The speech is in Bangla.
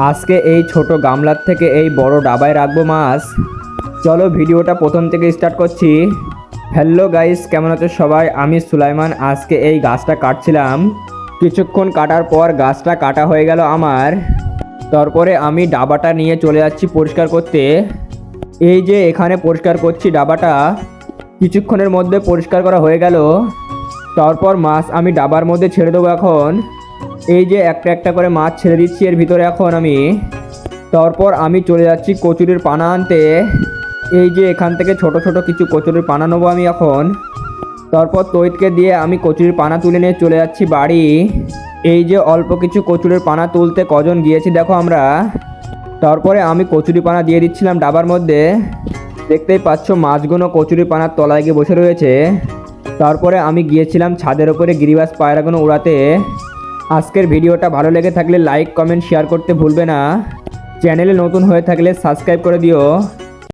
আজকে এই ছোট গামলার থেকে এই বড় ডাবায় রাখবো মাছ। চলো ভিডিওটা প্রথম থেকে স্টার্ট করছি। হ্যালো গাইস, কেমন আছো সবাই? আমি সুলাইমান। আজকে এই গাছটা কাটছিলাম। কিছুক্ষণ কাটার পর গাছটা কাটা হয়ে গেল আমার। তারপরে আমি ডাবাটা নিয়ে চলে যাচ্ছি পরিষ্কার করতে। এই যে এখানে পরিষ্কার করছি ডাবাটা। কিছুক্ষণের মধ্যে পরিষ্কার করা হয়ে গেল। তারপর মাছ আমি ডাবার মধ্যে ছেড়ে দেবো এখন। এই যে একটা একটা করে মাছ ছেড়ে দিচ্ছি এর ভিতরে এখন আমি। তারপর আমি চলে যাচ্ছি কচুরির পানা আনতে। এই যে এখান থেকে ছোট ছোট কিছু কচুরির পানা নেবো আমি এখন। তারপর তৈতকে দিয়ে আমি কচুরির পানা তুলে নিয়ে চলে যাচ্ছি বাড়ি। এই যে অল্প কিছু কচুরির পানা তুলতে কজন গিয়েছি দেখো আমরা। তারপরে আমি কচুরি পানা দিয়ে দিচ্ছিলাম ডাবার মধ্যে। দেখতেই পাচ্ছ মাছগুলো কচুরি পানার তলায় গিয়ে বসে রয়েছে। তারপরে আমি গিয়েছিলাম ছাদের ওপরে গিরিবাজ পায়রাগুলো উড়াতে। আজকের ভিডিওটা ভালো লেগে থাকলে লাইক কমেন্ট শেয়ার করতে ভুলবে না। চ্যানেলে নতুন হয়ে থাকলে সাবস্ক্রাইব করে দিও।